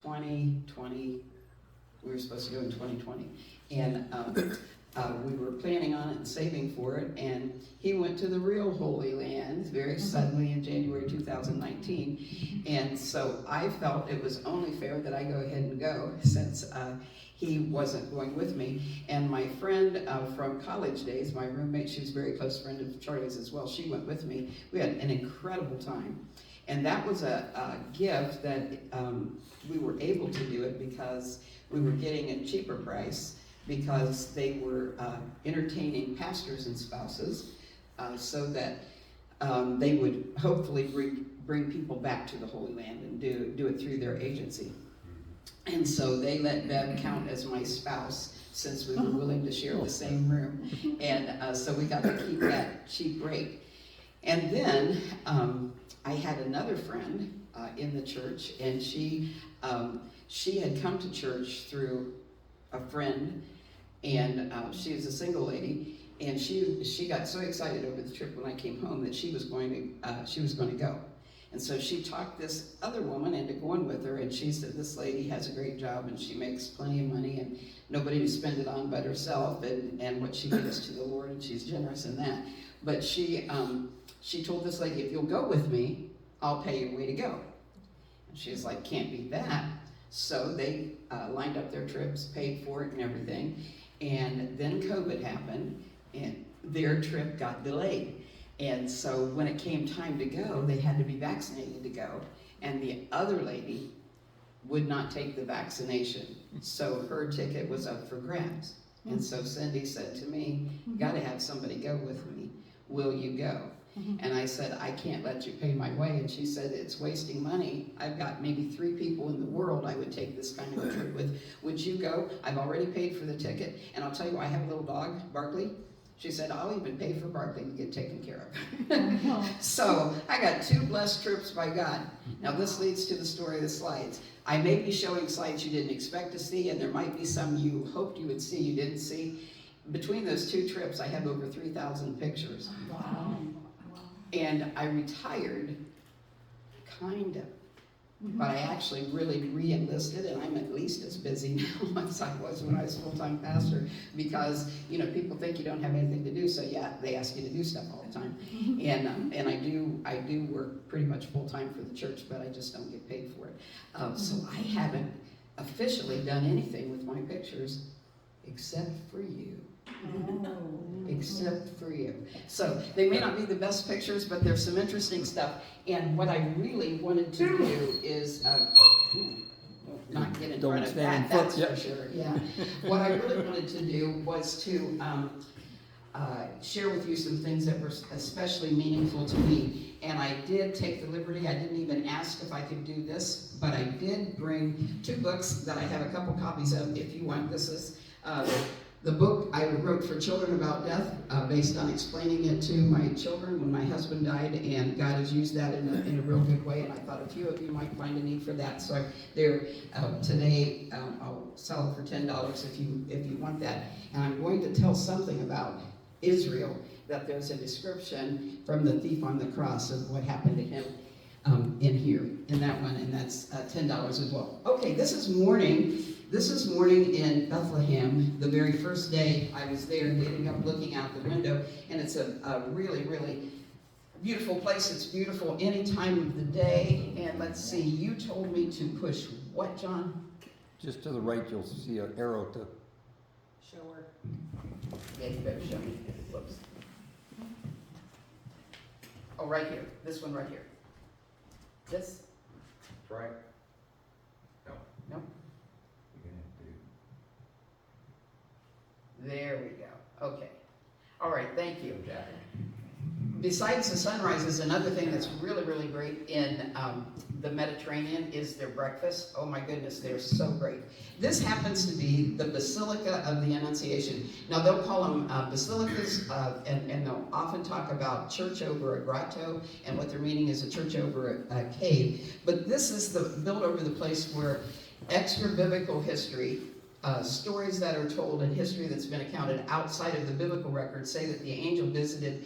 2020, we were supposed to go in 2020, and we were planning on it and saving for it, and he went to the real Holy Land very suddenly in January 2019, and so I felt it was only fair that I go ahead and go since he wasn't going with me. And my friend from college days, my roommate, she was a very close friend of Charlie's as well, she went with me. We had an incredible time. And that was a gift that we were able to do it because we were getting a cheaper price because they were entertaining pastors and spouses so that they would hopefully bring people back to the Holy Land and do it through their agency. And so they let Bev count as my spouse since we were willing to share the same room. And so we got to keep that cheap rate. And then I had another friend in the church, and she had come to church through a friend, and she was a single lady, and she got so excited over the trip when I came home that she was going to go. And so she talked this other woman into going with her, and she said, this lady has a great job and she makes plenty of money and nobody to spend it on but herself and what she gives to the Lord, and she's generous in that. But she told this lady, if you'll go with me, I'll pay your way to go. And she's like, can't beat that. So they lined up their trips, paid for it and everything. And then COVID happened and their trip got delayed. And so when it came time to go, they had to be vaccinated to go. And the other lady would not take the vaccination. So her ticket was up for grabs. And so Cindy said to me, got to have somebody go with me. Will you go? And I said, I can't let you pay my way. And she said, it's wasting money. I've got maybe 3 people in the world I would take this kind of a trip with. Would you go? I've already paid for the ticket. And I'll tell you, I have a little dog, Barkley. She said, I'll even pay for Barkley to get taken care of. So I got 2 blessed trips by God. Now this leads to the story of the slides. I may be showing slides you didn't expect to see, and there might be some you hoped you would see you didn't see. Between those 2 trips, I have over 3,000 pictures. Wow. And I retired, kind of. But I actually really re-enlisted, and I'm at least as busy now as I was when I was full-time pastor, because people think you don't have anything to do, so yeah, they ask you to do stuff all the time. And I do work pretty much full-time for the church, but I just don't get paid for it. So I haven't officially done anything with my pictures except for you. Except for you. So they may not be the best pictures, but there's some interesting stuff. And what I really wanted to do is not get in front of that, that's for sure. Yeah. What I really wanted to do was to share with you some things that were especially meaningful to me. And I did take the liberty, I didn't even ask if I could do this, but I did bring 2 books that I have a couple copies of if you want. This is the book I wrote for children about death, based on explaining it to my children when my husband died, and God has used that in a real good way, and I thought a few of you might find a need for that. So today I'll sell it for $10 if you want that. And I'm going to tell something about Israel, that there's a description from the thief on the cross of what happened to him in here, in that one, and that's $10 as well. Okay, this is morning in Bethlehem, the very first day I was there, getting up, looking out the window, and it's a really, really beautiful place. It's beautiful any time of the day. And let's see, you told me to push what, John? Just to the right, you'll see an arrow to Show her. Yeah, you better show me. Whoops. Oh, right here. This one right here. This? right. No. You're gonna There we go. Okay. All right, thank you. Besides the sunrises, another thing that's really, really great in the Mediterranean is their breakfast. Oh my goodness, they're so great. This happens to be the Basilica of the Annunciation. Now they'll call them basilicas, and they'll often talk about church over a grotto, and what they're meaning is a church over a cave. But this is built over the place where extra biblical history, stories that are told in history that's been accounted outside of the biblical record say that the angel visited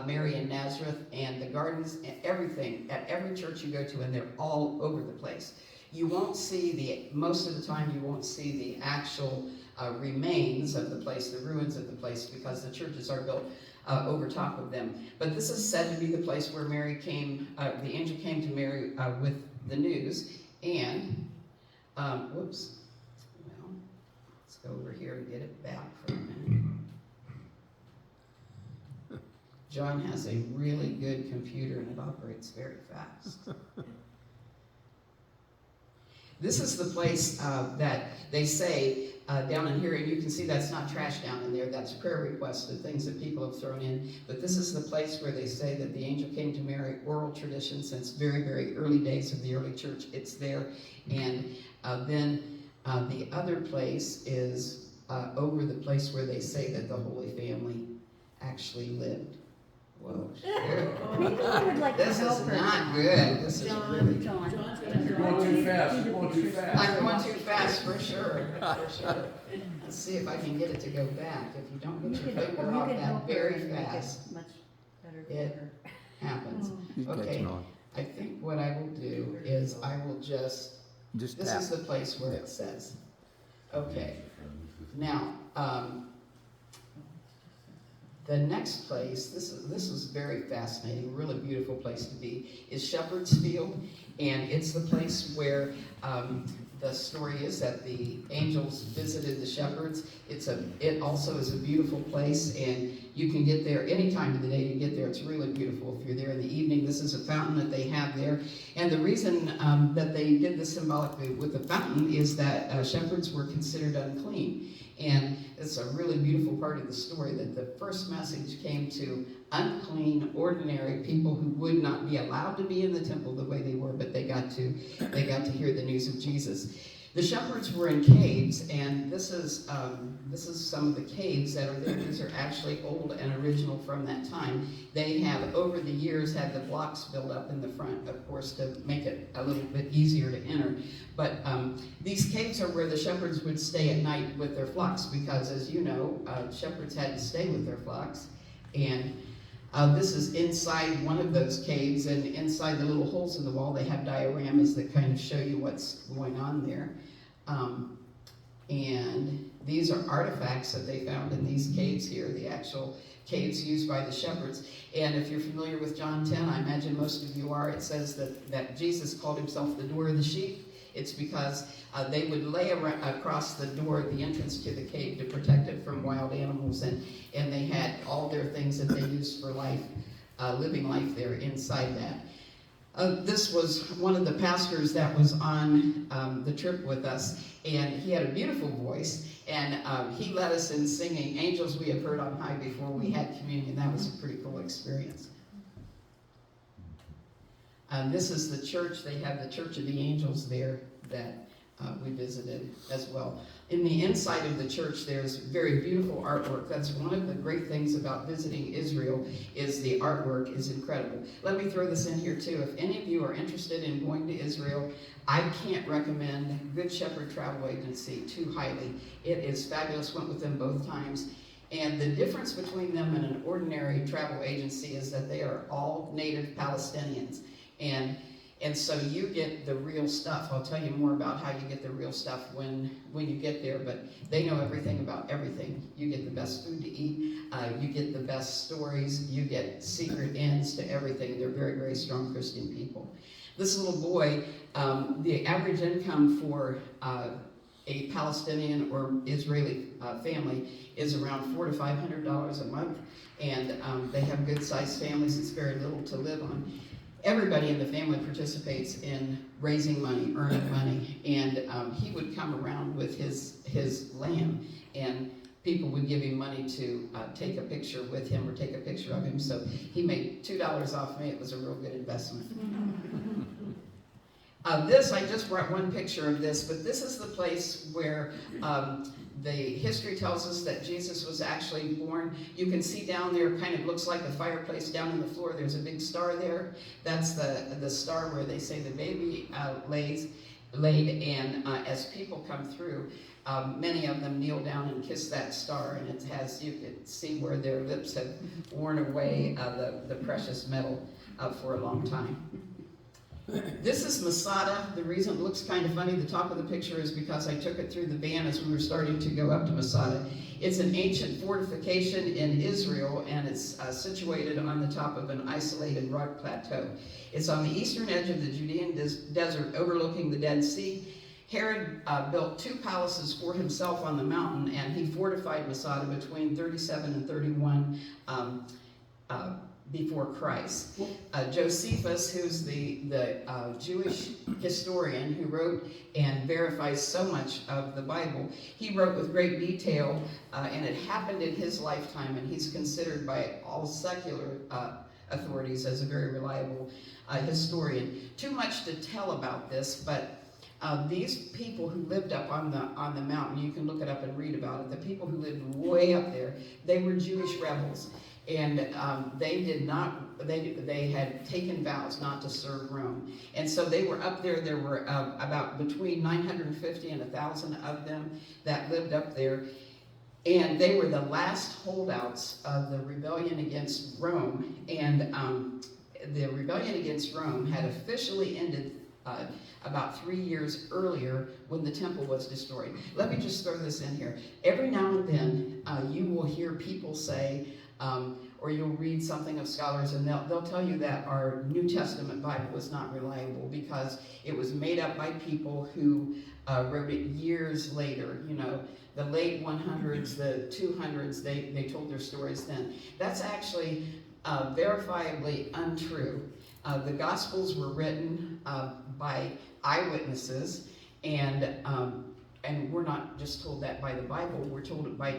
Mary in Nazareth and the gardens and everything at every church you go to, and they're all over the place. You won't see most of the time you won't see the actual remains of the place, the ruins of the place, because the churches are built over top of them. But this is said to be the place where Mary came, the angel came to Mary with the news. And, whoops, well, let's go over here and get it back for a minute. John has a really good computer and it operates very fast. This is the place that they say down in here, and you can see that's not trash down in there, that's prayer requests and things that people have thrown in. But this is the place where they say that the angel came to Mary, oral tradition since very, very early days of the early church. It's there. And then the other place is over the place where they say that the Holy Family actually lived. Whoa, Maybe I would like to this help is her. not good. This is really John. You're going too fast, you're going too fast. I'm going too fast for sure, for sure. Let's see if I can get it to go back. If you don't get your finger off that very fast, Much better for it her. happens. He's Okay. catching on. I think what I will do is I will just, Just this tap. is the place where it says. Okay, now, the next place, this is very fascinating, really beautiful place to be, is Shepherd's Field, and it's the place where the story is that the angels visited the shepherds. It also is a beautiful place, and you can get there any time of the day. You get there; it's really beautiful. If you're there in the evening, this is a fountain that they have there, and the reason that they did this symbolically with the fountain is that shepherds were considered unclean. And it's a really beautiful part of the story that the first message came to unclean, ordinary people who would not be allowed to be in the temple the way they were, but they got to hear the news of Jesus. The shepherds were in caves, and this is some of the caves that are there. These are actually old and original from that time. They have, over the years, had the blocks built up in the front, of course, to make it a little bit easier to enter. But these caves are where the shepherds would stay at night with their flocks, because, as you know, shepherds had to stay with their flocks. And this is inside one of those caves, and inside the little holes in the wall, they have dioramas that kind of show you what's going on there. And these are artifacts that they found in these caves here, the actual caves used by the shepherds. And if you're familiar with John 10, I imagine most of you are, it says that Jesus called himself the door of the sheep. It's because they would lay across the door, the entrance to the cave, to protect it from wild animals, and they had all their things that they used for life, living life there inside that. This was one of the pastors that was on the trip with us, and he had a beautiful voice, and he led us in singing "Angels We Have Heard on High" before we had communion. That was a pretty cool experience. This is the church. They have the Church of the Angels there that we visited as well. In the inside of the church, there's very beautiful artwork. That's one of the great things about visiting Israel, is the artwork is incredible. Let me throw this in here too. If any of you are interested in going to Israel, I can't recommend Good Shepherd Travel Agency too highly. It is fabulous. Went with them both times. And the difference between them and an ordinary travel agency is that they are all native Palestinians. And so you get the real stuff. I'll tell you more about how you get the real stuff when you get there, but they know everything about everything. You get the best food to eat, you get the best stories, you get secret ends to everything. They're very, very strong Christian people. This little boy, the average income for a Palestinian or Israeli family is around $400 to $500 a month, and they have good-sized families. It's very little to live on. Everybody in the family participates in raising money, earning money, and he would come around with his lamb, and people would give him money to take a picture with him or take a picture of him. So he made $2 off me. It was a real good investment. I just brought one picture of this, but this is the place where the history tells us that Jesus was actually born. You can see down there, kind of looks like a fireplace down on the floor. There's a big star there. That's the star where they say the baby laid, and as people come through, many of them kneel down and kiss that star, and it has, you can see where their lips have worn away the precious metal for a long time. This is Masada. The reason it looks kind of funny, the top of the picture, is because I took it through the van as we were starting to go up to Masada. It's an ancient fortification in Israel, and it's situated on the top of an isolated rock plateau. It's on the eastern edge of the Judean desert overlooking the Dead Sea. Herod built 2 palaces for himself on the mountain, and he fortified Masada between 37 and 31 before Christ. Josephus, who's the Jewish historian who wrote and verifies so much of the Bible, he wrote with great detail, and it happened in his lifetime, and he's considered by all secular authorities as a very reliable historian. Too much to tell about this, but these people who lived up on the mountain, you can look it up and read about it, the people who lived way up there, they were Jewish rebels. And they had taken vows not to serve Rome. And so they were up there. There were about between 950 and 1,000 of them that lived up there. And they were the last holdouts of the rebellion against Rome. And the rebellion against Rome had officially ended about 3 years earlier when the temple was destroyed. Let me just throw this in here. Every now and then you will hear people say, or you'll read something of scholars, and they'll tell you that our New Testament Bible is not reliable because it was made up by people who wrote it years later. You know, the late 100s, the 200s, they told their stories then. That's actually verifiably untrue. The Gospels were written by eyewitnesses, and we're not just told that by the Bible, we're told it by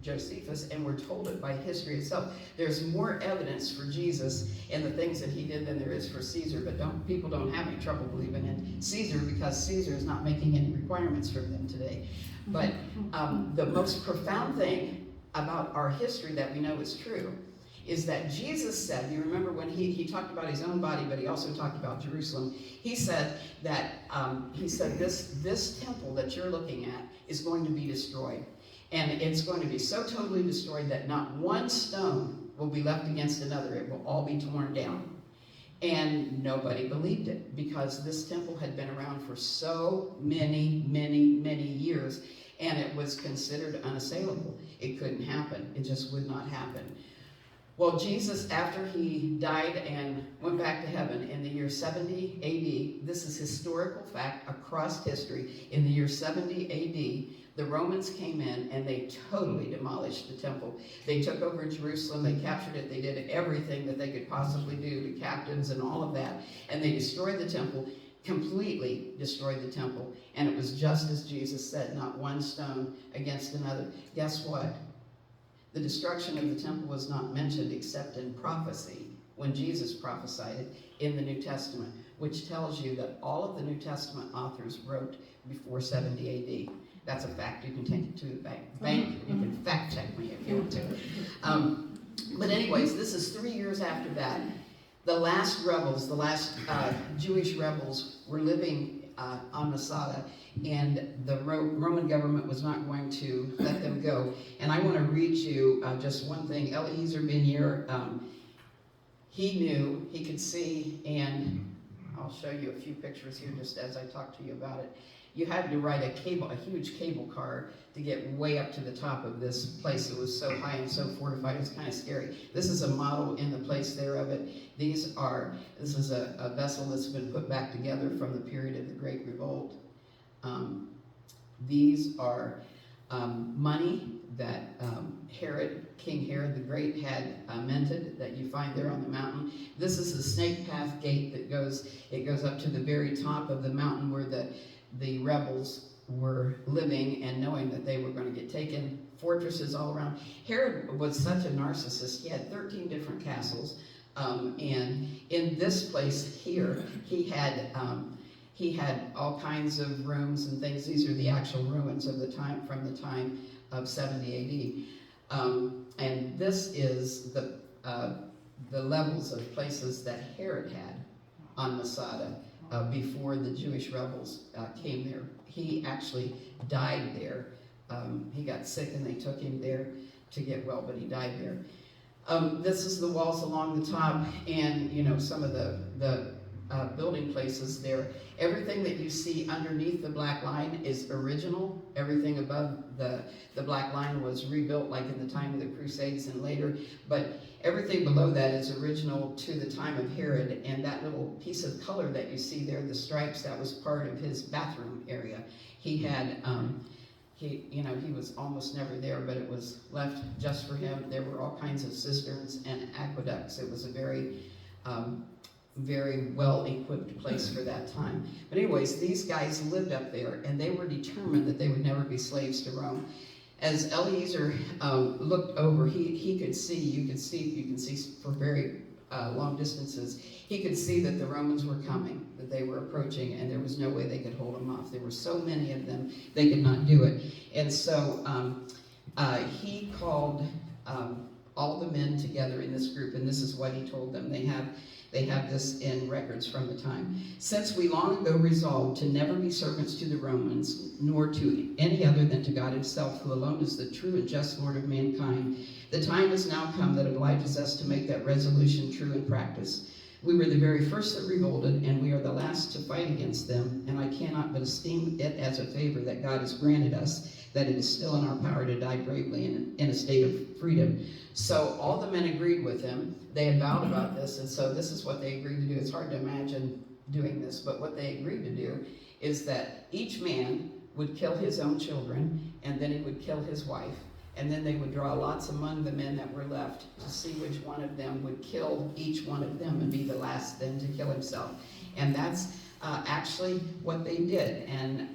Josephus, and we're told it by history itself. There's more evidence for Jesus and the things that he did than there is for Caesar, but people don't have any trouble believing in Caesar because Caesar is not making any requirements from them today. But the most profound thing about our history that we know is true is that Jesus said, you remember when he talked about his own body, but he also talked about Jerusalem. He said that, this temple that you're looking at is going to be destroyed. And it's going to be so totally destroyed that not one stone will be left against another. It will all be torn down. And nobody believed it because this temple had been around for so many, many, many years, and it was considered unassailable. It couldn't happen. It just would not happen. Well, Jesus, after he died and went back to heaven in the year 70 AD, this is historical fact across history, in the year 70 AD, the Romans came in and they totally demolished the temple. They took over Jerusalem, they captured it, they did everything that they could possibly do to captains and all of that, and they destroyed the temple, completely destroyed the temple, and it was just as Jesus said, not one stone against another. Guess what? The destruction of the temple was not mentioned except in prophecy, when Jesus prophesied it in the New Testament, which tells you that all of the New Testament authors wrote before 70 AD. That's a fact. You can take it to the bank. You can fact check me if you want to. But anyways, this is 3 years after that. The last rebels, the last Jewish rebels were living on Masada, and the Roman government was not going to let them go. And I want to read you just one thing. Eliezer ben Yair, he knew, he could see, and I'll show you a few pictures here just as I talk to you about it. You had to ride a huge cable car to get way up to the top of this place that was so high and so fortified. It was kind of scary. This is a model in the place there of it. This is a vessel that's been put back together from the period of the Great Revolt. These are money that King Herod the Great had minted that you find there on the mountain. This is the snake path gate that goes up to the very top of the mountain where the rebels were living and knowing that they were going to get taken. Fortresses all around. Herod was such a narcissist. He had 13 different castles, and in this place here, he had all kinds of rooms and things. These are the actual ruins of the time, from the time of 70 AD. And this is the levels of places that Herod had on Masada before the Jewish rebels came there. He actually died there. He got sick and they took him there to get well, but he died there. This is the walls along the top, and you know, some of the building places there. Everything that you see underneath the black line is original. Everything above the black line was rebuilt like in the time of the Crusades and later, but everything below that is original to the time of Herod, and that little piece of color that you see there, the stripes, that was part of his bathroom area. He had, he was almost never there, but it was left just for him. There were all kinds of cisterns and aqueducts. It was a very well-equipped place for that time. But anyways, these guys lived up there, and they were determined that they would never be slaves to Rome. As Eliezer looked over, you can see for very long distances, he could see that the Romans were coming, that they were approaching, and there was no way they could hold them off. There were so many of them, they could not do it. And so he called all the men together in this group, and this is what he told them. They have this in records from the time. Since we long ago resolved to never be servants to the Romans, nor to any other than to God himself, who alone is the true and just Lord of mankind, the time has now come that obliges us to make that resolution true in practice. We were the very first that revolted, and we are the last to fight against them, and I cannot but esteem it as a favor that God has granted us, that it is still in our power to die bravely in a state of freedom. So all the men agreed with him. They had vowed about this, and so this is what they agreed to do. It's hard to imagine doing this, but what they agreed to do is that each man would kill his own children, and then he would kill his wife, and then they would draw lots among the men that were left to see which one of them would kill each one of them and be the last then to kill himself. And that's actually what they did, and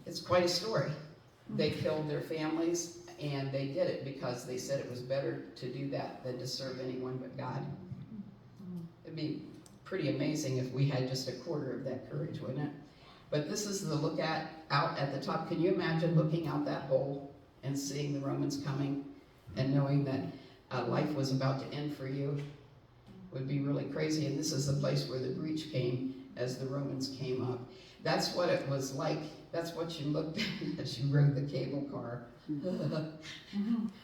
it's quite a story. They killed their families, and they did it because they said it was better to do that than to serve anyone but God. It'd be pretty amazing if we had just a quarter of that courage, wouldn't it? But this is the look out at the top. Can you imagine looking out that hole and seeing the Romans coming and knowing that life was about to end for you? Would be really crazy. And this is the place where the breach came as the Romans came up. That's what it was like. That's what you looked at as you rode the cable car.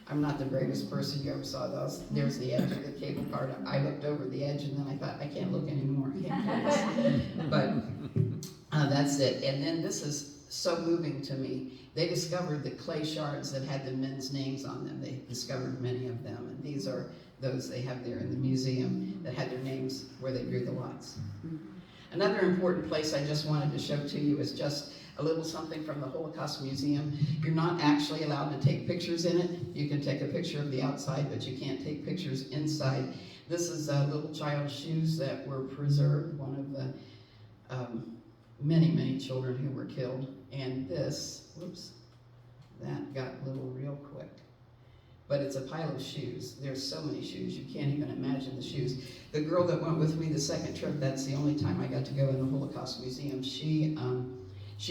I'm not the bravest person you ever saw those. There's the edge of the cable car. I looked over the edge and then I thought, I can't look anymore. I can't do this. But that's it. And then this is so moving to me. They discovered the clay shards that had the men's names on them. They discovered many of them. And these are those they have there in the museum that had their names where they drew the lots. Another important place I just wanted to show to you is just a little something from the Holocaust Museum. You're not actually allowed to take pictures in it. You can take a picture of the outside, but you can't take pictures inside. This is little child's shoes that were preserved, one of the many children who were killed. And this, whoops, that got a little real quick. But it's a pile of shoes. There's so many shoes, you can't even imagine the shoes. The girl that went with me the second trip, that's the only time I got to go in the Holocaust Museum, she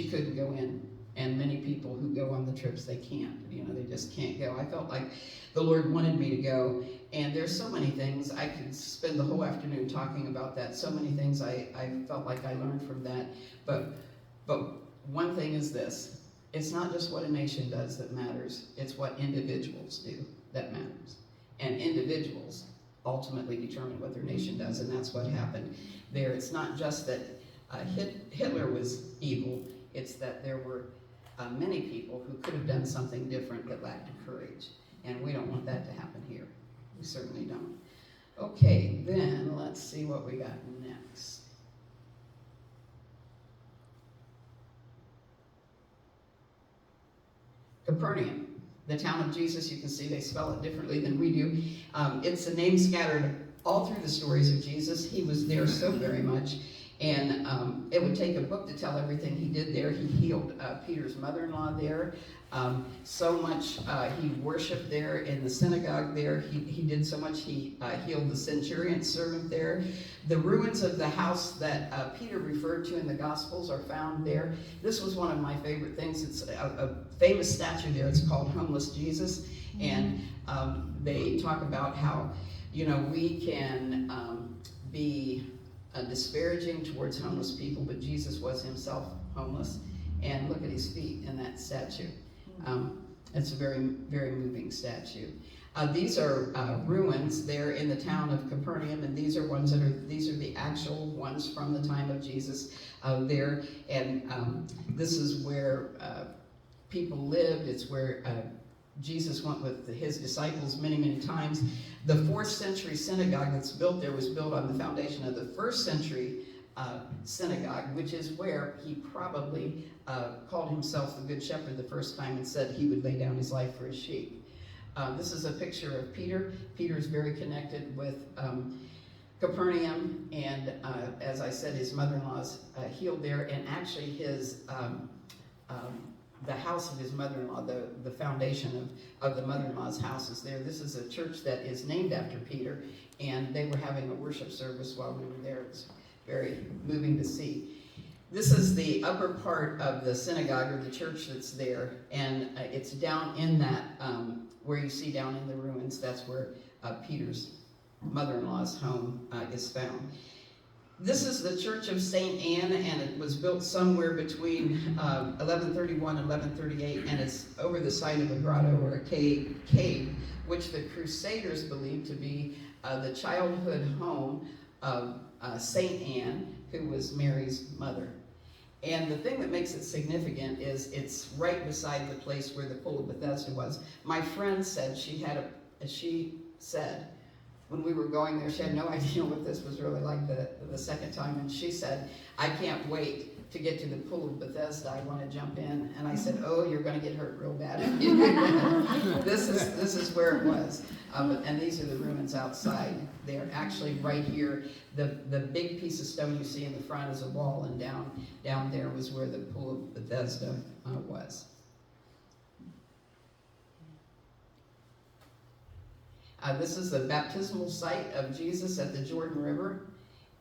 couldn't go in, and many people who go on the trips, they can't, they just can't go. I felt like the Lord wanted me to go, and there's so many things. I could spend the whole afternoon talking about that. So many things I felt like I learned from that, but one thing is this. It's not just what a nation does that matters, it's what individuals do that matters. And individuals ultimately determine what their nation does, and that's what happened there. It's not just that Hitler was evil, it's that there were many people who could have done something different that lacked courage. And we don't want that to happen here. We certainly don't. Okay, then let's see what we got next. Capernaum, the town of Jesus. You can see they spell it differently than we do. It's a name scattered all through the stories of Jesus. He was there so very much. And it would take a book to tell everything he did there. He healed Peter's mother-in-law there. So much he worshiped there in the synagogue there. He did so much. He healed the centurion's servant there. The ruins of the house that Peter referred to in the Gospels are found there. This was one of my favorite things. It's a famous statue there. It's called Homeless Jesus. And they talk about how, we can be disparaging towards homeless people, but Jesus was himself homeless. And look at his feet in that statue. It's a very, very moving statue. These are ruins there in the town of Capernaum, and these are the actual ones from the time of Jesus there. And this is where people lived. It's where Jesus went with his disciples many, many times. The 4th century synagogue that's built there was built on the foundation of the 1st century synagogue, which is where he probably called himself the Good Shepherd the first time and said he would lay down his life for his sheep. This is a picture of Peter. Peter's very connected with Capernaum, and as I said, his mother-in-law's healed there, and actually his the house of his mother-in-law, the foundation of the mother-in-law's house is there. This is a church that is named after Peter, and they were having a worship service while we were there. It was very moving to see. This is the upper part of the synagogue, or the church that's there, and it's down in that, where you see down in the ruins, that's where Peter's mother-in-law's home is found. This is the Church of St. Anne, and it was built somewhere between 1131 and 1138, and it's over the site of a grotto or a cave, which the Crusaders believed to be the childhood home of St. Anne, who was Mary's mother. And the thing that makes it significant is it's right beside the place where the Pool of Bethesda was. My friend said she said, when we were going there, she had no idea what this was really like the second time, and she said, I can't wait to get to the Pool of Bethesda. I want to jump in. And I said, oh, you're going to get hurt real bad. This is where it was. And these are the ruins outside. They're actually right here. The big piece of stone you see in the front is a wall, and down there was where the Pool of Bethesda was. This is the baptismal site of Jesus at the Jordan River,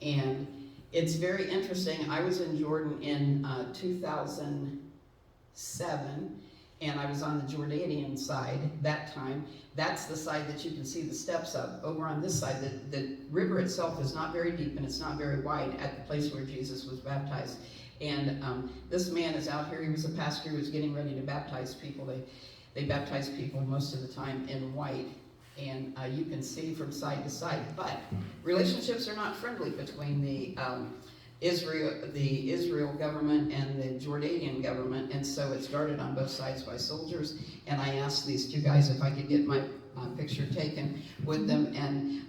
and it's very interesting. I was in Jordan in 2007, and I was on the Jordanian side that time. That's the side that you can see the steps up. Over on this side, the river itself is not very deep and it's not very wide at the place where Jesus was baptized. And this man is out here. He was a pastor who was getting ready to baptize people. They baptize people most of the time in white. And you can see from side to side. But relationships are not friendly between the Israel government and the Jordanian government, and so it's guarded on both sides by soldiers. And I asked these two guys if I could get my picture taken with them, and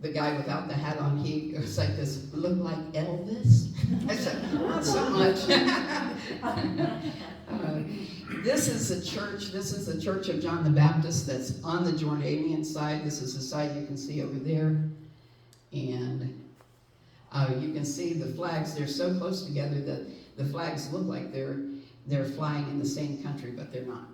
the guy without the hat on, he was like, "Does it look like Elvis?" I said, "Not so much." This is a church. This is the Church of John the Baptist that's on the Jordanian side. This is the side you can see over there. And you can see the flags. They're so close together that the flags look like they're flying in the same country, but they're not.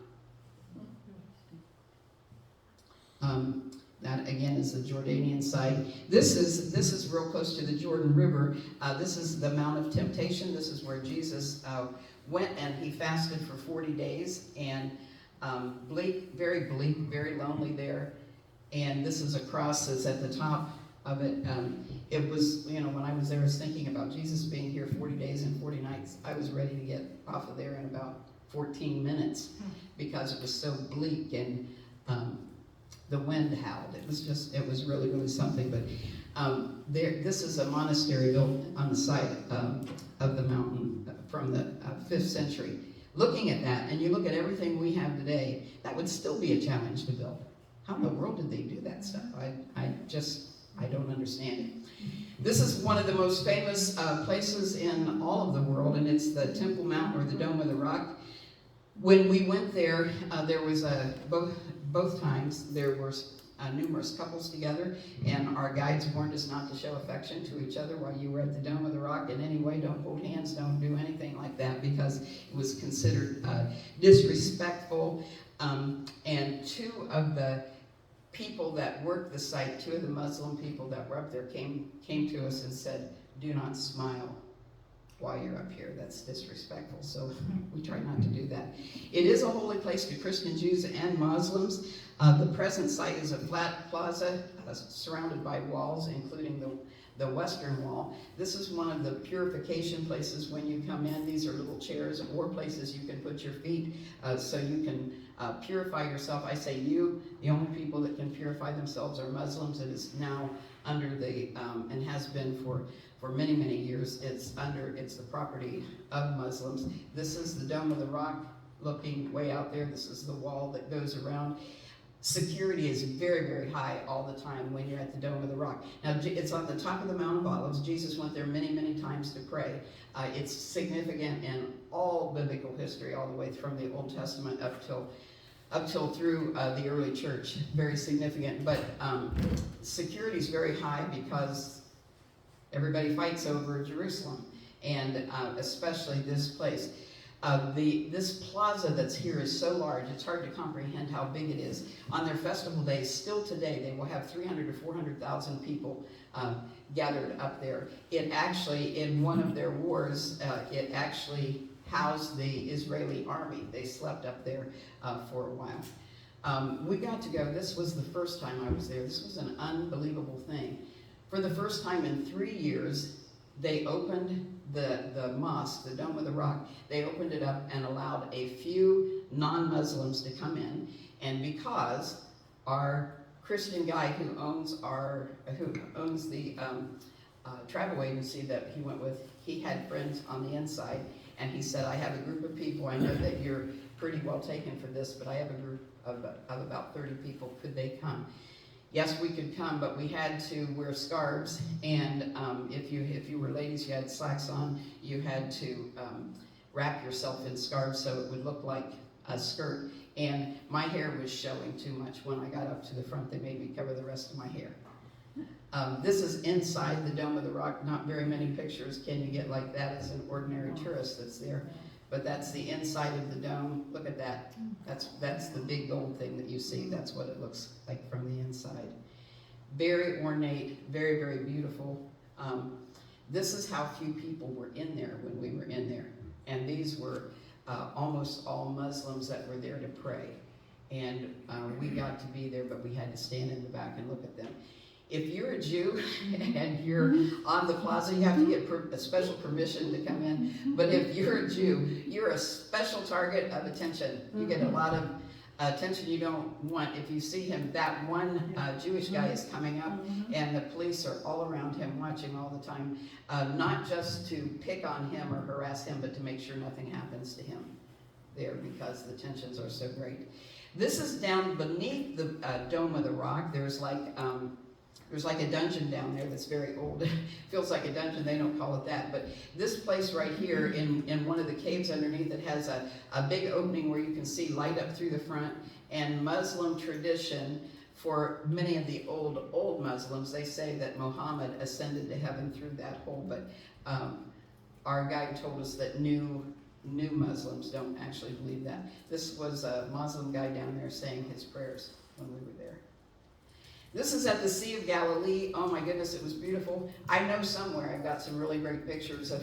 That again is the Jordanian side. This is real close to the Jordan River. This is the Mount of Temptation. This is where Jesus went, and he fasted for 40 days, and bleak, very lonely there. And this is a cross that's at the top of it. It was, when I was there, I was thinking about Jesus being here 40 days and 40 nights. I was ready to get off of there in about 14 minutes because it was so bleak, and the wind howled. It was really, really something. But this is a monastery built on the side of the mountain from the 5th century. Looking at that, and you look at everything we have today, that would still be a challenge to build. How in the world did they do that stuff? I don't understand it. This is one of the most famous places in all of the world, and it's the Temple Mount, or the Dome of the Rock. When we went there, there was both times there were numerous couples together, and our guides warned us not to show affection to each other while you were at the Dome of the Rock in any way. Don't hold hands, don't do anything like that, because it was considered disrespectful. And two of the people that worked the site, two of the Muslim people that were up there came to us and said, "Do not smile while you're up here. That's disrespectful." So we try not to do that. It is a holy place to Christian, Jews, and Muslims. The present site is a flat plaza surrounded by walls, including the western wall. This is one of the purification places when you come in. These are little chairs or places you can put your feet so you can purify yourself. I say you, the only people that can purify themselves are Muslims. It is now under the, and has been for many, many years, it's the property of Muslims. This is the Dome of the Rock looking way out there. This is the wall that goes around. Security is very, very high all the time when you're at the Dome of the Rock. Now, it's on the top of the Mount of Olives. Jesus went there many, many times to pray. It's significant in all biblical history, all the way from the Old Testament up till through the early church. Very significant. But security is very high because everybody fights over Jerusalem, and especially this place. This plaza that's here is so large, it's hard to comprehend how big it is. On their festival days, still today, they will have 300 to 400,000 people gathered up there. It actually, in one of their wars, it actually housed the Israeli army. They slept up there for a while. We got to go. This was the first time I was there. This was an unbelievable thing. For the first time in 3 years, they opened the mosque, the Dome of the Rock. They opened it up and allowed a few non-Muslims to come in. And because our Christian guy who owns the travel agency that he went with, he had friends on the inside, and he said, I have a group of people. I know that you're pretty well taken for this, but I have a group of about 30 people. Could they come? Yes, we could come, but we had to wear scarves, and if you were ladies, you had slacks on. You had to wrap yourself in scarves so it would look like a skirt. And my hair was showing too much when I got up to the front. They made me cover the rest of my hair. This is inside the Dome of the Rock. Not very many pictures can you get like that as an ordinary tourist that's there. But that's the inside of the dome. Look at that. That's the big gold thing that you see. That's what it looks like from the inside. Very ornate, very, very beautiful. This is how few people were in there when we were in there. And these were almost all Muslims that were there to pray. And we got to be there, but we had to stand in the back and look at them. If you're a Jew and you're on the plaza, you have to get a special permission to come in. But if you're a Jew, you're a special target of attention. You get a lot of attention you don't want. If you see him, that one Jewish guy is coming up, and the police are all around him watching all the time, not just to pick on him or harass him, but to make sure nothing happens to him there because the tensions are so great. This is down beneath the Dome of the Rock. There's like a dungeon down there that's very old. It feels like a dungeon, they don't call it that. But this place right here in one of the caves underneath, it has a big opening where you can see light up through the front. And Muslim tradition, for many of the old Muslims, they say that Muhammad ascended to heaven through that hole. But our guide told us that new Muslims don't actually believe that. This was a Muslim guy down there saying his prayers when we were there. This is at the Sea of Galilee. Oh my goodness, it was beautiful. I know somewhere I've got some really great pictures of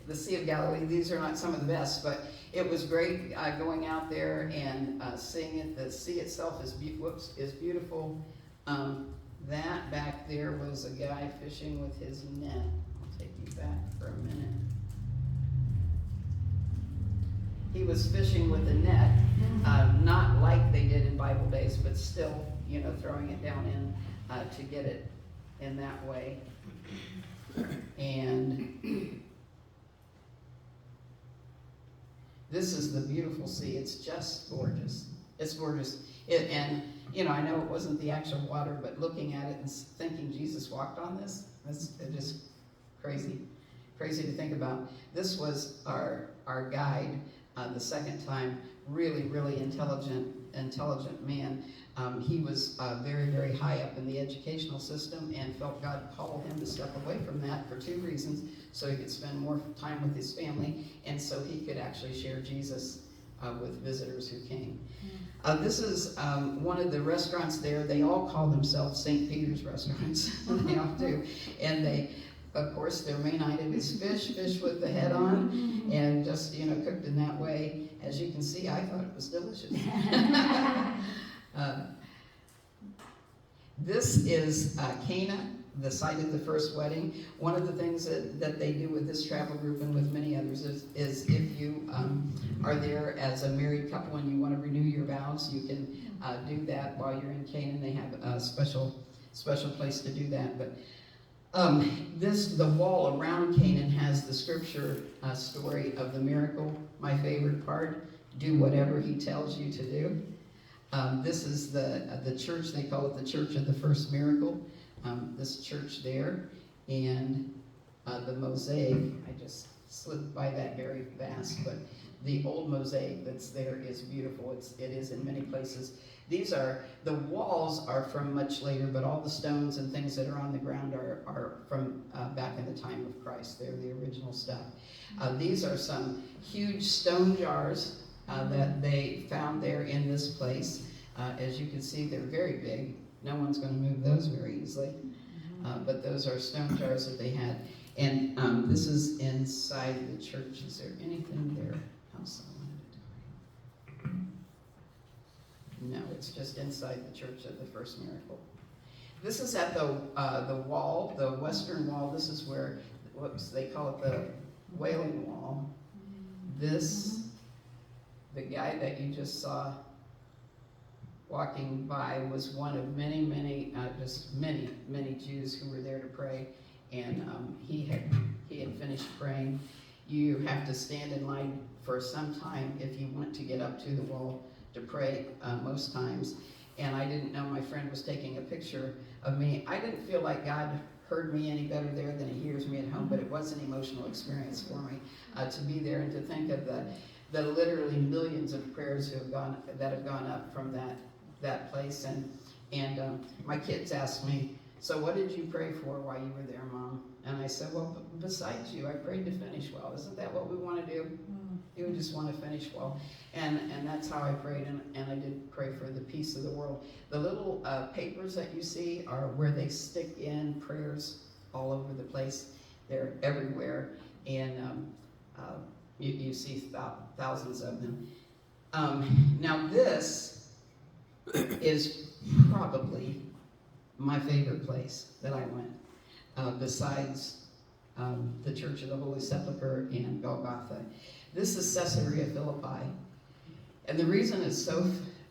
the Sea of Galilee. These are not some of the best, but it was great going out there and seeing it. The sea itself is beautiful. That back there was a guy fishing with his net. I'll take you back for a minute. He was fishing with a net, not like they did in Bible days, but still, throwing it down in to get it in that way. And this is the beautiful sea. It's just gorgeous. It's gorgeous. I know it wasn't the actual water, but looking at it and thinking Jesus walked on this, it's just crazy to think about. This was our guide the second time. Really, really intelligent man. He was very, very high up in the educational system and felt God called him to step away from that for 2 reasons: so he could spend more time with his family, and so he could actually share Jesus with visitors who came. This is one of the restaurants there. They all call themselves St. Peter's restaurants. They all do. And they, of course, their main item is fish with the head on, and just, cooked in that way. As you can see, I thought it was delicious. This is Cana, the site of the first wedding. One of the things that they do with this travel group and with many others is if you are there as a married couple and you want to renew your vows, you can do that while you're in Canaan. They have a special place to do that. But the wall around Canaan has the scripture story of the miracle. My favorite part: do whatever he tells you to do. This is the church. They call it the Church of the First Miracle. This church there, and the mosaic. I just slid by that very fast, but the old mosaic that's there is beautiful. It is in many places. The walls are from much later, but all the stones and things that are on the ground are from back in the time of Christ. They're the original stuff. These are some huge stone jars that they found there in this place. As you can see, they're very big. No one's going to move those very easily. But those are stone jars that they had. And this is inside the church. Is there anything there else I wanted to tell you? No, it's just inside the Church of the First Miracle. This is at the wall, the western wall. This is where, they call it the Wailing Wall. This, the guy that you just saw walking by was one of many Jews who were there to pray, and he had finished praying. You have to stand in line for some time if you want to get up to the wall to pray most times. And I didn't know my friend was taking a picture of me. I didn't feel like God heard me any better there than he hears me at home, but it was an emotional experience for me to be there and to think of the literally millions of prayers that have gone up from that place. And my kids asked me, "So what did you pray for while you were there, Mom?" And I said, "Well, besides you, I prayed to finish well. Isn't that what we want to do? You just want to finish well." And that's how I prayed, and I did pray for the peace of the world. The little papers that you see are where they stick in prayers all over the place. They're everywhere, and you see thousands of them. Now this is probably my favorite place that I went, besides the Church of the Holy Sepulchre and Golgotha. This is Caesarea Philippi, and the reason it's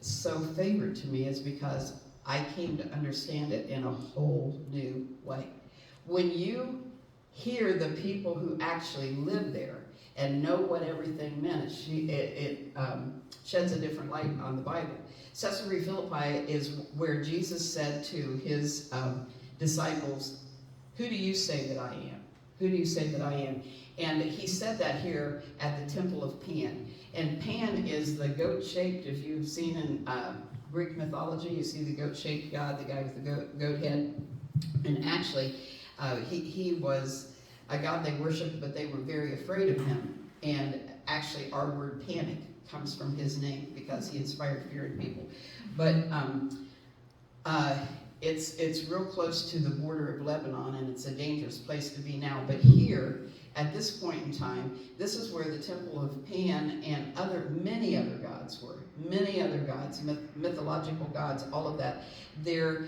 so favored to me is because I came to understand it in a whole new way. When you hear the people who actually live there and know what everything meant, it sheds a different light on the Bible. Caesarea Philippi is where Jesus said to his disciples, "Who do you say that I am? Who do you say that I am?" And he said that here at the Temple of Pan. And Pan is the goat-shaped, if you've seen in Greek mythology, you see the goat-shaped god, the guy with the goat head. And actually, he was a god they worshipped, but they were very afraid of him. And actually, our word panic comes from his name because he inspired fear in people. But it's real close to the border of Lebanon, and it's a dangerous place to be now. But here, at this point in time, this is where the Temple of Pan and many other gods were. Many other gods, mythological gods, all of that. There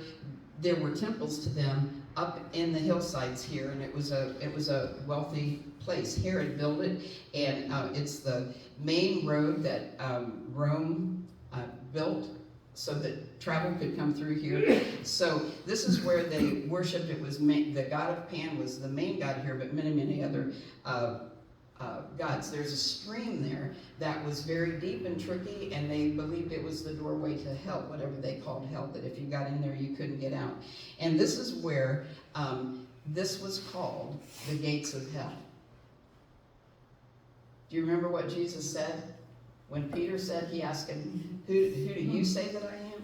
were temples to them up in the hillsides here, and it was a wealthy place. Herod built it, and it's the main road that Rome built so that travel could come through here. So this is where they worshipped. It was the god of Pan was the main god here, but many other gods. There's a stream there that was very deep and tricky, and they believed it was the doorway to hell, whatever they called hell, that if you got in there, you couldn't get out. And this is where this was called the gates of hell. Do you remember what Jesus said? When Peter said, he asked him, who do you say that I am?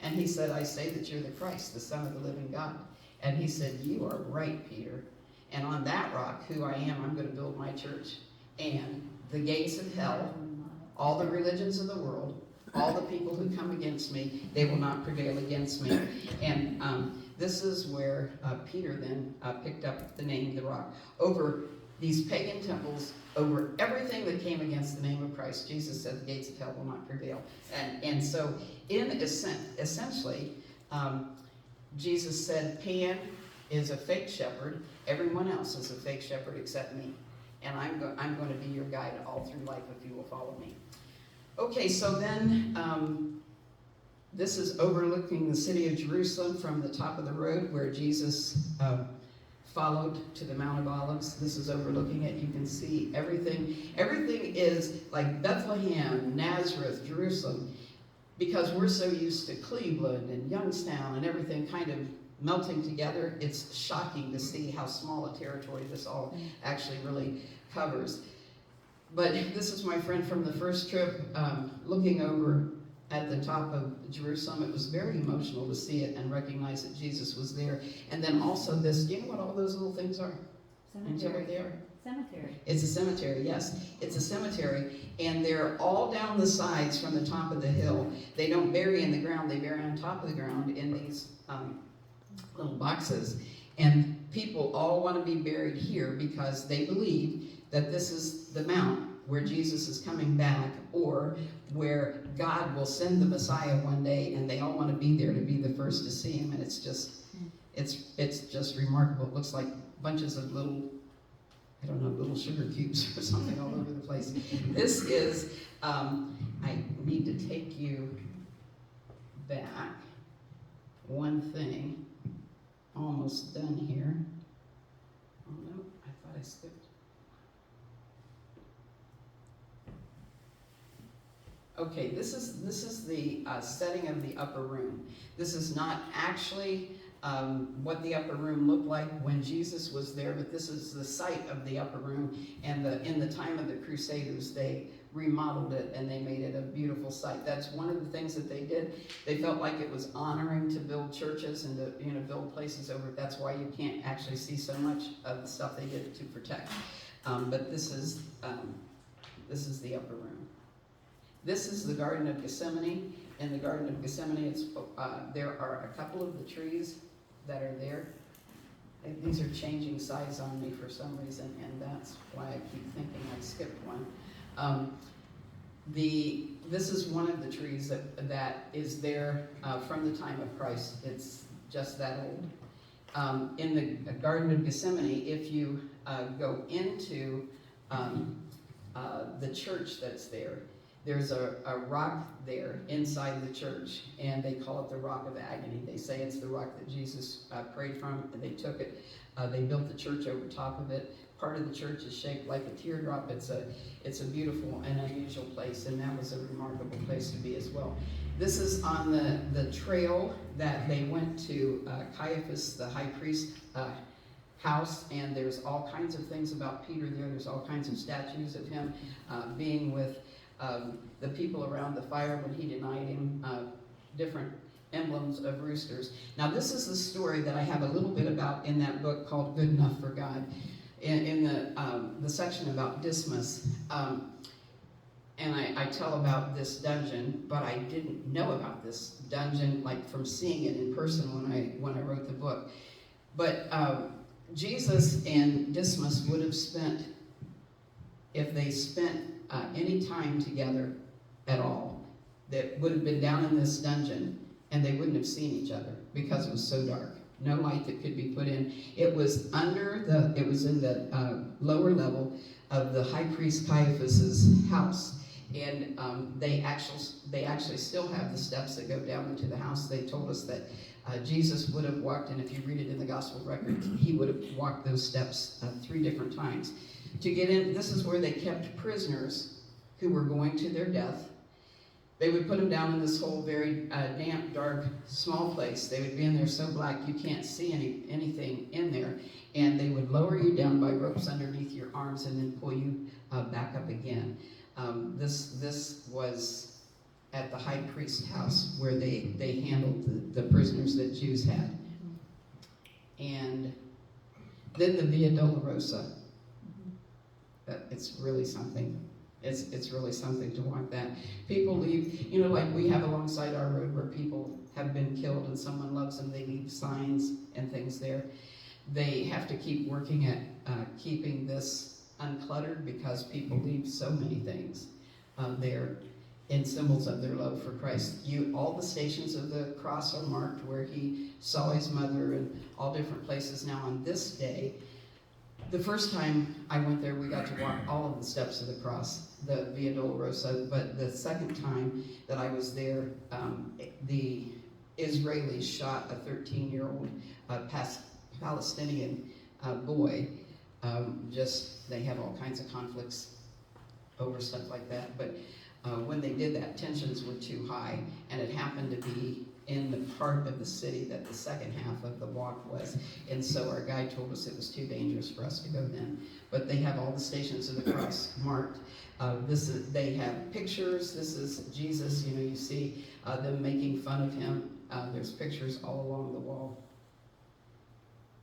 And he said, "I say that you're the Christ, the Son of the living God." And he said, "You are right, Peter. And on that rock, who I am, I'm going to build my church. And the gates of hell, all the religions of the world, all the people who come against me, they will not prevail against me." And this is where Peter then picked up the name, the rock. Over these pagan temples, over everything that came against the name of Christ, Jesus said the gates of hell will not prevail. And so, essentially, Jesus said Pan is a fake shepherd. Everyone else is a fake shepherd except me. And I'm going to be your guide all through life if you will follow me. Okay, so then this is overlooking the city of Jerusalem from the top of the road where Jesus followed to the Mount of Olives. This is overlooking it. You can see everything. Everything is like Bethlehem, Nazareth, Jerusalem, because we're so used to Cleveland and Youngstown and everything kind of melting together. It's shocking to see how small a territory this all actually really covers. But this is my friend from the first trip looking over at the top of Jerusalem. It was very emotional to see it and recognize that Jesus was there. And then also this, do you know what all those little things are? Cemetery. There? Cemetery. It's a cemetery, yes. It's a cemetery, and they're all down the sides from the top of the hill. They don't bury in the ground, they bury on top of the ground in these little boxes. And people all want to be buried here because they believe that this is the mount where Jesus is coming back, or where God will send the Messiah one day, and they all want to be there to be the first to see him. And it's just remarkable. It looks like bunches of little, I don't know, little sugar cubes or something all over the place. This is, I need to take you back one thing. Almost done here. Oh no, I thought I skipped. Okay, this is the setting of the upper room. This is not actually what the upper room looked like when Jesus was there, but this is the site of the upper room. And in the time of the Crusaders, they remodeled it and they made it a beautiful site. That's one of the things that they did. They felt like it was honoring to build churches and to build places over. That's why you can't actually see so much of the stuff they did to protect. But this is the upper room. This is the Garden of Gethsemane. In the Garden of Gethsemane, there are a couple of the trees that are there. These are changing size on me for some reason, and that's why I keep thinking I skipped one. This is one of the trees that is there from the time of Christ. It's just that old. In the Garden of Gethsemane, if you go into the church that's there, there's a rock there inside the church, and they call it the Rock of Agony. They say it's the rock that Jesus prayed from, and they took it. They built the church over top of it. Part of the church is shaped like a teardrop. It's a beautiful and unusual place, and that was a remarkable place to be as well. This is on the trail that they went to Caiaphas, the high priest, house, and there's all kinds of things about Peter there. There's all kinds of statues of him being with the people around the fire when he denied him, different emblems of roosters. Now this is the story that I have a little bit about in that book called Good Enough for God. In the section about Dismas, and I tell about this dungeon, but I didn't know about this dungeon like from seeing it in person when I wrote the book. But Jesus and Dismas would have spent, if they spent any time together at all, that would have been down in this dungeon, and they wouldn't have seen each other because it was so dark. No light that could be put in. It was it was in the lower level of the high priest Caiaphas's house. And they actually still have the steps that go down into the house. They told us that Jesus would have walked, and if you read it in the gospel record, he would have walked those steps 3 different times. To get in, this is where they kept prisoners who were going to their death. They would put them down in this whole very damp, dark, small place. They would be in there so black you can't see anything in there. And they would lower you down by ropes underneath your arms and then pull you back up again. This was at the high priest's house where they handled the prisoners that Jews had. And then the Via Dolorosa. It's really something. It's really something to walk that. People leave, like we have alongside our road where people have been killed and someone loves them, they leave signs and things there. They have to keep working at keeping this uncluttered because people leave so many things there. in symbols of their love for Christ. All the stations of the cross are marked where he saw his mother and all different places. Now on this day, the first time I went there, we got to walk all of the steps of the cross, the Via Dolorosa, but the second time that I was there, the Israelis shot a 13-year-old Palestinian boy. They have all kinds of conflicts over stuff like that, but when they did that, tensions were too high, and it happened to be in the part of the city that the second half of the walk was, and so our guide told us it was too dangerous for us to go then. But they have all the stations of the cross marked. They have pictures. This is Jesus. You see them making fun of him. There's pictures all along the wall.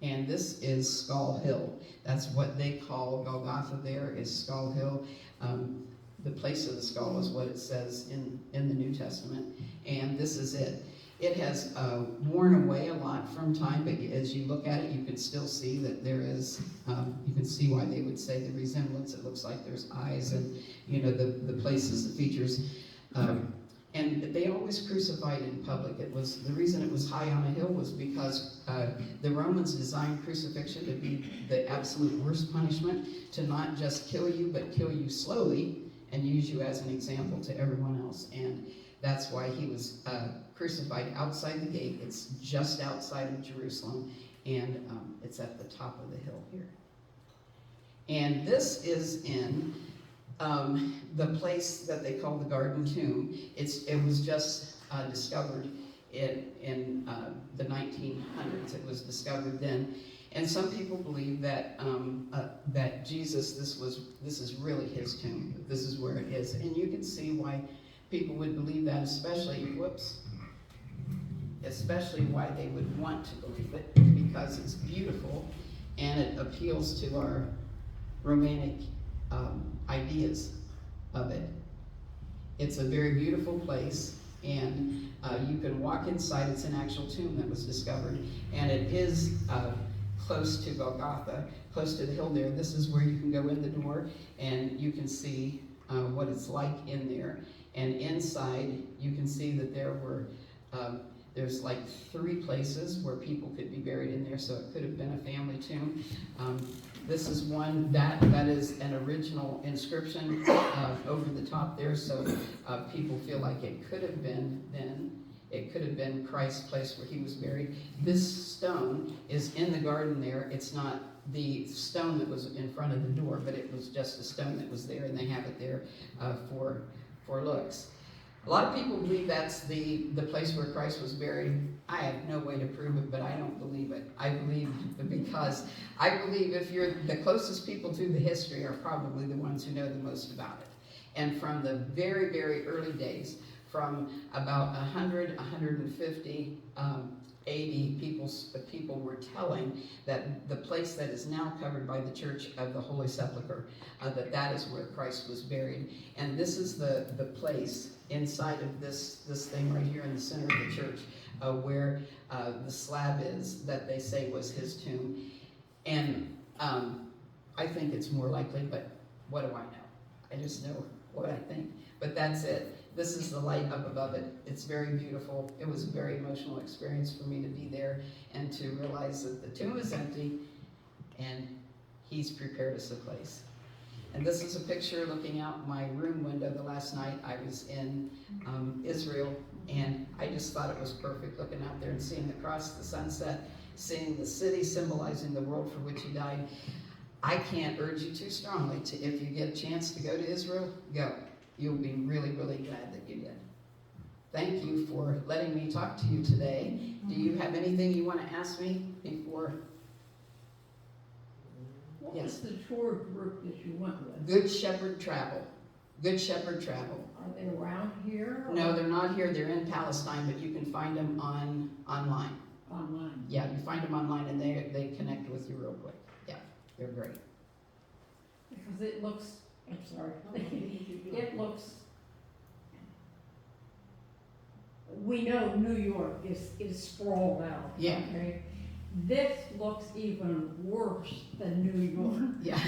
And this is Skull Hill. That's what they call Golgotha. There is Skull Hill. The place of the skull is what it says in the New Testament, and this is it. It has worn away a lot from time, but as you look at it, you can still see that there is, you can see why they would say the resemblance. It looks like there's eyes and, the places, the features. And they always crucified in public. The reason it was high on a hill was because the Romans designed crucifixion to be the absolute worst punishment, to not just kill you, but kill you slowly and use you as an example to everyone else. And that's why he was crucified outside the gate. It's just outside of Jerusalem, and it's at the top of the hill here. And this is in the place that they call the Garden Tomb. It was just discovered in the 1900s. It was discovered then. And some people believe that that Jesus, this is really his tomb. This is where it is, and you can see why people would believe that, especially why they would want to believe it, because it's beautiful and it appeals to our romantic ideas of it. It's a very beautiful place, and you can walk inside. It's an actual tomb that was discovered, and it is close to Golgotha, close to the hill there. This is where you can go in the door, and you can see what it's like in there. And inside, you can see that there's like 3 places where people could be buried in there, so it could have been a family tomb. This is one that is an original inscription over the top there, so people feel like it could have been then. It could have been Christ's place where he was buried. This stone is in the garden there. It's not the stone that was in front of the door, but it was just a stone that was there, and they have it there for looks. A lot of people believe that's the place where Christ was buried. I have no way to prove it, but I don't believe it. I believe because I believe if you're the closest people to the history are probably the ones who know the most about it. And from the very, very early days, from about 100, 150 AD, people were telling that the place that is now covered by the Church of the Holy Sepulchre, that is where Christ was buried. And this is the place inside of this thing right here in the center of the church, where the slab is that they say was his tomb. And I think it's more likely, but what do I know? I just know what I think. But that's it. This is the light up above it. It's very beautiful. It was a very emotional experience for me to be there and to realize that the tomb is empty and he's prepared us a place. And this is a picture looking out my room window the last night I was in Israel, and I just thought it was perfect looking out there and seeing the cross, the sunset, seeing the city symbolizing the world for which he died. I can't urge you too strongly to, if you get a chance to go to Israel, go. You'll be really, really glad that you did. Thank you for letting me talk to you today. Do you have anything you want to ask me before? What Yes. was the tour group that you went with? Good Shepherd Travel. Good Shepherd Travel. Are they around here? Or No, they're not here. They're in Palestine, but you can find them online. online? Yeah, you find them online, and they connect with you real quick. Yeah, they're great. Because it looks, I'm sorry, it looks, we know New York is sprawled out. Yeah. Okay? This looks even worse than New York. Yeah.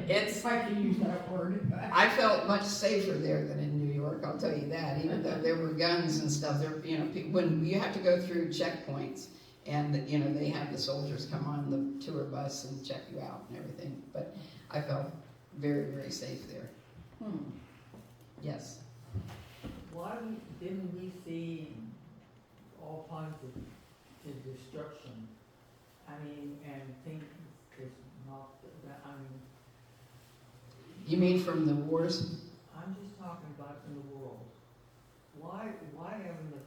It's. If I can use that word. I felt much safer there than in New York. work, I'll tell you that, even though there were guns and stuff, there, you know, when you have to go through checkpoints, and, you know, they have the soldiers come on the tour bus and check you out and everything, but I felt very, very safe there, yes. Why didn't we see all kinds of destruction? I mean, and things is not, that, I mean, You mean from the wars? I'm just talking about in the world. Why haven't the